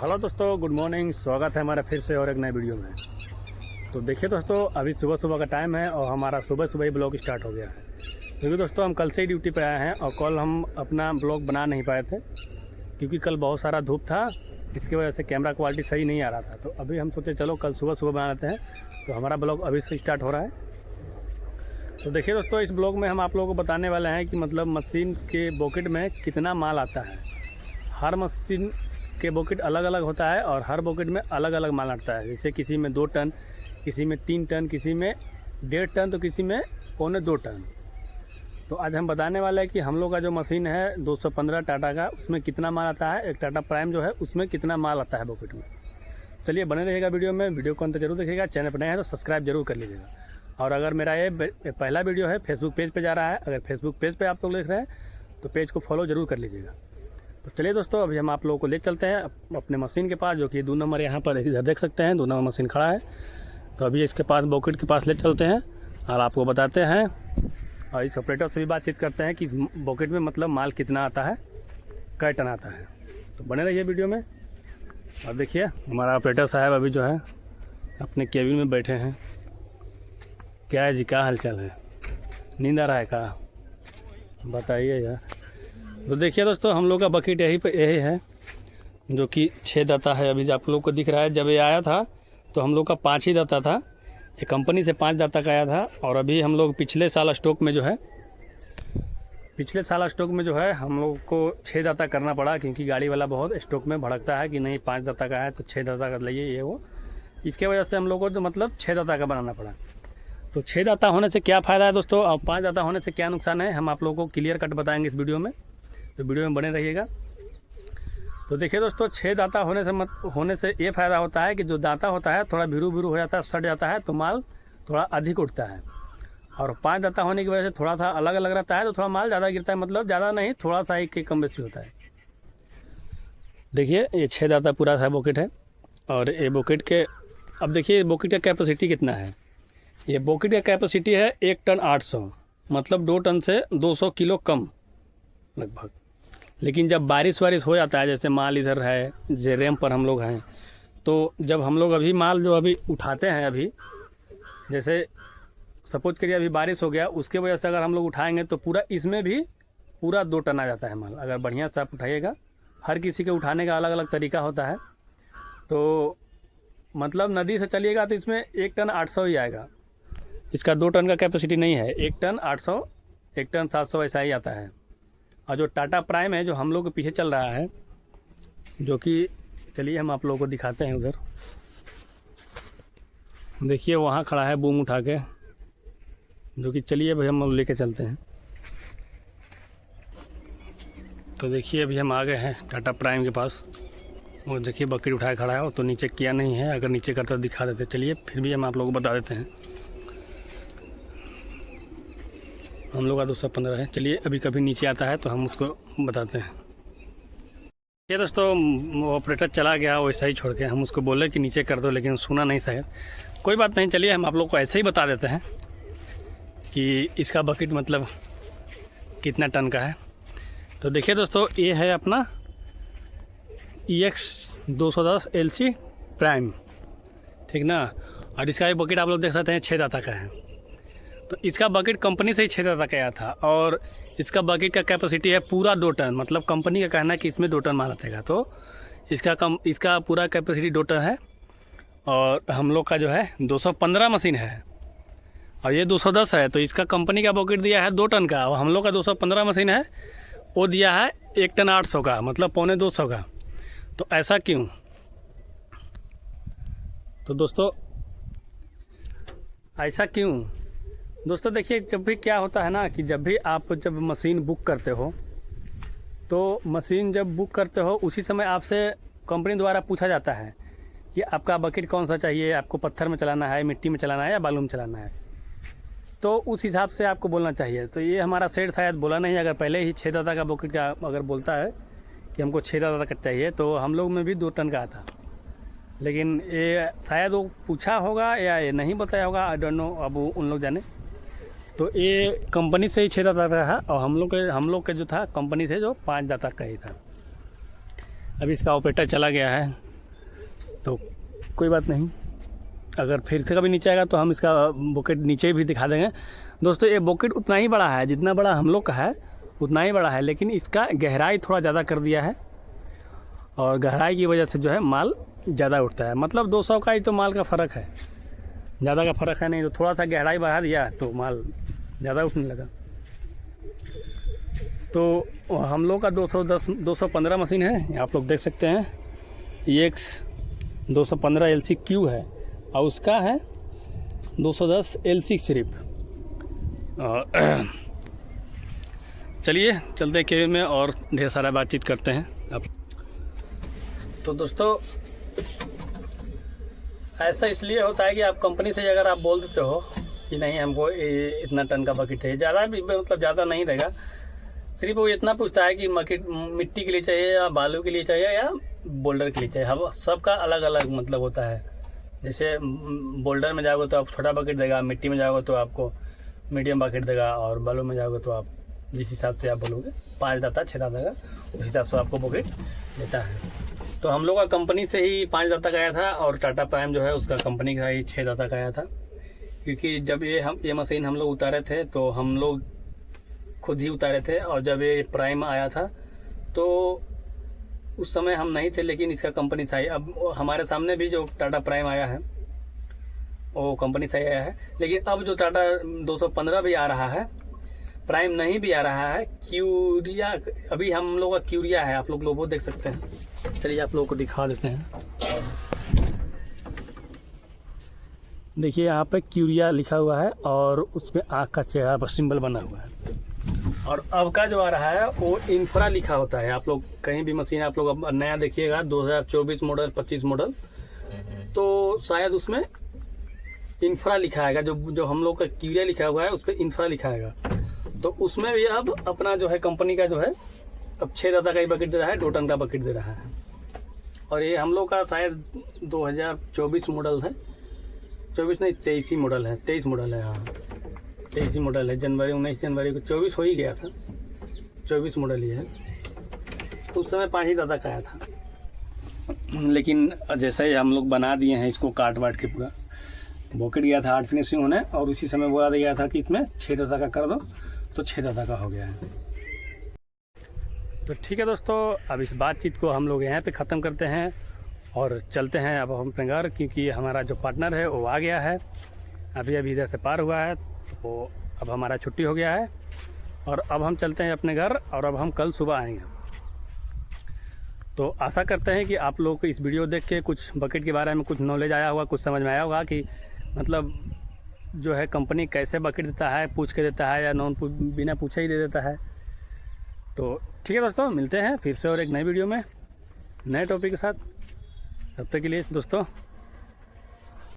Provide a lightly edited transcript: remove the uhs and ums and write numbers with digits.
Hello दोस्तों, good morning. स्वागत है हमारा फिर से और एक नए वीडियो में। तो देखिए दोस्तों, अभी सुबह सुबह का टाइम है और हमारा सुबह सुबह ही ब्लॉग स्टार्ट हो गया है, क्योंकि दोस्तों हम कल से ही ड्यूटी पे आए हैं और कल हम अपना ब्लॉग बना नहीं पाए थे क्योंकि कल बहुत सारा धूप था। इसकी वजह से कैमरा क्वालिटी सही नहीं आ रहा था। तो अभी हम सोचे चलो कल सुबह सुबह बना लेते हैं, तो हमारा ब्लॉग अभी से स्टार्ट हो रहा है। तो देखिए दोस्तों, इस ब्लॉग में हम आप लोगों को बताने वाले हैं कि मतलब मशीन के बॉकेट में कितना माल आता है। हर मशीन के बॉकेट अलग अलग होता है और हर बॉकेट में अलग अलग माल आता है। जैसे किसी में 2 टन, किसी में 3 टन, किसी में 1.5 टन, तो किसी में 1.25 टन। तो आज हम बताने वाले हैं कि हम लोग का जो मशीन है 215 टाटा का, उसमें कितना माल आता है। एक टाटा प्राइम जो है उसमें कितना माल आता है बॉकेट में। चलिए बने रहिएगा वीडियो में, वीडियो को अंत जरूर देखिएगा। चैनल पर नए हैं तो सब्सक्राइब जरूर कर लीजिएगा। और अगर मेरा ये पहला वीडियो है फेसबुक पेज पे जा रहा है, अगर फेसबुक पेज पे आप लोग देख रहे हैं तो पेज को फॉलो ज़रूर कर लीजिएगा। तो चलिए दोस्तों, अभी हम आप लोगों को ले चलते हैं अपने मशीन के पास, जो कि 2 नंबर यहाँ पर इधर देख सकते हैं 2 नंबर मशीन खड़ा है। तो अभी इसके पास बॉकेट के पास ले चलते हैं और आपको बताते हैं और इस ऑपरेटर से भी बातचीत करते हैं कि इस बॉकेट में मतलब माल कितना आता है, कै टन आता है। तो बने रहिए वीडियो में। और देखिए हमारा ऑपरेटर साहब अभी जो है अपने केबिन में बैठे हैं। क्या है जी, क्या हालचाल है? नींद आ रहा है क्या? बताइए यार। तो देखिए दोस्तों, हम लोग का बकेट यही है जो कि 6 दाता है। अभी आप लोग को दिख रहा है, जब ये आया था तो हम लोग का 5 ही दाता था। ये कंपनी से 5 दाता का आया था। और अभी हम लोग पिछले साल स्टॉक में जो है हम लोग को 6 दाता करना पड़ा, क्योंकि गाड़ी वाला बहुत स्टॉक में भड़कता है कि नहीं 5 दाता का है तो 6 दाता का लाइए ये वो। इसके वजह से हम लोग को तो मतलब 6 दाता का बनाना पड़ा। तो 6 दाता होने से क्या फ़ायदा है दोस्तों और 5 दाता होने से क्या नुकसान है, हम आप लोगों को क्लियर कट बताएंगे इस वीडियो में। तो वीडियो में बने रहिएगा। तो देखिए दोस्तों, 6 दाता होने से ये फ़ायदा होता है कि जो दाता होता है थोड़ा भीरू हो जाता है, सट जाता है, तो माल थोड़ा अधिक उठता है। और 5 दाता होने की वजह से थोड़ा सा अलग अलग रहता है, तो थोड़ा माल ज़्यादा गिरता है। मतलब ज़्यादा नहीं, थोड़ा सा एक कम बेसी होता है। देखिए ये 6 दाता पूरा सा बॉकेट है। और ये बॉकेट के अब देखिए बॉकेट का कैपेसिटी कितना है। ये बॉकेट का कैपेसिटी है 1 टन 800, मतलब 2 टन से 200 किलो कम लगभग। लेकिन जब बारिश वारिश हो जाता है, जैसे माल इधर है, जैसे रैम पर हम लोग हैं, तो जब हम लोग अभी माल जो अभी उठाते हैं, अभी जैसे सपोज करिए अभी बारिश हो गया, उसके वजह से अगर हम लोग उठाएंगे तो पूरा इसमें भी पूरा 2 टन आ जाता है माल, अगर बढ़िया से आप उठाइएगा। हर किसी के उठाने का अलग अलग तरीका होता है। तो मतलब नदी से चलिएगा तो इसमें 1 टन 800 ही आएगा। इसका 2 टन का कैपेसिटी नहीं है। 1 टन 800, 1 टन 700 ऐसा ही आता है। और जो टाटा प्राइम है जो हम लोग के पीछे चल रहा है, जो कि चलिए हम आप लोगों को दिखाते हैं। उधर देखिए वहाँ खड़ा है बूम उठा के, जो कि चलिए भाई हम लेके चलते हैं। तो देखिए अभी हम आ गए हैं टाटा प्राइम के पास। वो देखिए बकेट उठाए खड़ा है। वो तो नीचे किया नहीं है, अगर नीचे करता तो दिखा देते। चलिए फिर भी हम आप लोगों को बता देते हैं। हम लोग का 215 है। चलिए अभी कभी नीचे आता है तो हम उसको बताते हैं। ये दोस्तों, वो ऑपरेटर चला गया वैसा ही छोड़ के। हम उसको बोले कि नीचे कर दो, लेकिन सुना नहीं शायद। कोई बात नहीं, चलिए हम आप लोग को ऐसे ही बता देते हैं कि इसका बकेट मतलब कितना टन का है। तो देखिए दोस्तों, ये है अपना EX 210 LC प्राइम, ठीक ना। और इसका भी बकेट आप लोग देख सकते हैं 6 दाता का है। तो इसका बकेट कंपनी से ही 6 दाता का आया था। और इसका बकेट का कैपेसिटी है पूरा 2 टन, मतलब कंपनी का कहना है कि इसमें 2 टन माल आएगा। तो इसका पूरा कैपेसिटी 2 टन है। और हम लोग का जो है 215 मशीन है और ये 210 है। तो इसका कंपनी का बकेट दिया है 2 टन का, और हम लोग का 215 मशीन है वो दिया है 1 टन 800 का, मतलब 2.25 का। तो ऐसा क्यों? तो दोस्तों ऐसा क्यों दोस्तों, देखिए जब भी क्या होता है ना कि जब भी आप मशीन बुक करते हो, तो मशीन जब बुक करते हो उसी समय आपसे कंपनी द्वारा पूछा जाता है कि आपका बकेट कौन सा चाहिए, आपको पत्थर में चलाना है, मिट्टी में चलाना है या बालू में चलाना है। तो उस हिसाब से आपको बोलना चाहिए। तो ये हमारा सेट शायद बोला नहीं। अगर पहले ही 6 दाता का बकेट का अगर बोलता है कि हमको 6 दाता का चाहिए, तो हम लोग में भी 2 टन का आता। लेकिन ये शायद वो पूछा होगा या ये नहीं बताया होगा, आई डोंट नो, अब उन लोग जाने। तो ये कंपनी से ही 6 दाता का है और हम लोग के जो था कंपनी से जो 5 दाता का ही था। अभी इसका ऑपरेटर चला गया है, तो कोई बात नहीं, अगर फिर से कभी नीचे आएगा तो हम इसका बकेट नीचे भी दिखा देंगे। दोस्तों ये बकेट उतना ही बड़ा है, जितना बड़ा हम लोग का है उतना ही बड़ा है, लेकिन इसका गहराई थोड़ा ज़्यादा कर दिया है और गहराई की वजह से जो है माल ज़्यादा उठता है। मतलब 200 का ही तो माल का फ़र्क है, ज़्यादा का फ़र्क है नहीं। तो थोड़ा सा गहराई बढ़ा दिया तो माल ज़्यादा उठने लगा। तो हम लोग का 215 मशीन है, आप लोग देख सकते हैं। EX 215 LC-Q है और उसका है 210 LC सिर्फ। चलिए चलते हैं केबिन में और ढेर सारा बातचीत करते हैं अब। तो दोस्तों ऐसा इसलिए होता है कि आप कंपनी से अगर आप बोल देते हो कि नहीं हमको इतना टन का बकेट चाहिए, ज़्यादा भी मतलब ज़्यादा नहीं देगा, सिर्फ वो इतना पूछता है कि मिट्टी के लिए चाहिए या बालू के लिए चाहिए या बोल्डर के लिए चाहिए। हम सबका अलग अलग मतलब होता है। जैसे बोल्डर में जाओगे तो आप छोटा बकेट देगा, मिट्टी में जाओगे तो आपको मीडियम बकेट देगा, और बालू में जाओगे तो आप जिस हिसाब से आप बोलोगे 5 दाता 6 दाता का उस हिसाब से आपको बकेट देता है। तो हम लोग का कंपनी से ही 5 दाता का आया था और टाटा प्राइम जो है उसका कंपनी का ही 6 दाता का आया था। क्योंकि जब ये मशीन हम लोग उतारे थे तो हम लोग खुद ही उतारे थे, और जब ये प्राइम आया था तो उस समय हम नहीं थे, लेकिन इसका कंपनी था। अब हमारे सामने भी जो टाटा प्राइम आया है वो कंपनी से आया है, लेकिन अब जो टाटा 215 भी आ रहा है, प्राइम नहीं भी आ रहा है, क्यूरिया अभी हम लोग का क्यूरिया है, आप लोग वो देख सकते हैं। चलिए आप लोगों को दिखा देते हैं। देखिए यहाँ पे क्यूरिया लिखा हुआ है और उसमें आँख का चेहरा सिंबल बना हुआ है। और अब का जो आ रहा है वो इंफ्रा लिखा होता है। आप लोग कहीं भी मशीन आप लोग अब नया देखिएगा 2024 मॉडल 25 मॉडल, तो शायद उसमें इंफ्रा लिखा आएगा। जो हम लोग का क्यूरिया लिखा हुआ है उस पर इंफ्रा लिखा आएगा। तो उसमें भी अब अपना जो है कंपनी का जो है अब 6 दाता का ही बकेट दे रहा है, 2 टन का बकेट दे रहा है। और ये हम लोग का शायद 2024 मॉडल है, 24 नहीं 23 मॉडल है, 23 मॉडल है। हाँ 23 मॉडल है। 19 जनवरी को 24 हो ही गया था, 24 मॉडल ही है। तो उस समय 5 ही दाता का आया था, लेकिन जैसे ही हम लोग बना दिए हैं इसको काट वाट के पूरा बकेट गया था 8 फिनिशिंग होने, और उसी समय बोला गया था कि इसमें 6 दाता का कर दो, तो 6 दाता का हो गया है। तो ठीक है दोस्तों, अब इस बातचीत को हम लोग यहाँ पे ख़त्म करते हैं और चलते हैं अब हम अपने घर, क्योंकि हमारा जो पार्टनर है वो आ गया है, अभी इधर से पार हुआ है। तो अब हमारा छुट्टी हो गया है और अब हम चलते हैं अपने घर, और अब हम कल सुबह आएंगे। तो आशा करते हैं कि आप लोगों को इस वीडियो देख के कुछ बकेट के बारे में कुछ नॉलेज आया होगा, कुछ समझ में आया होगा कि मतलब जो है कंपनी कैसे बकेट देता है, पूछ के देता है या बिना पूछे ही दे देता है। तो ठीक है दोस्तों, मिलते हैं फिर से और एक नई वीडियो में नए टॉपिक के साथ। तब तक के लिए दोस्तों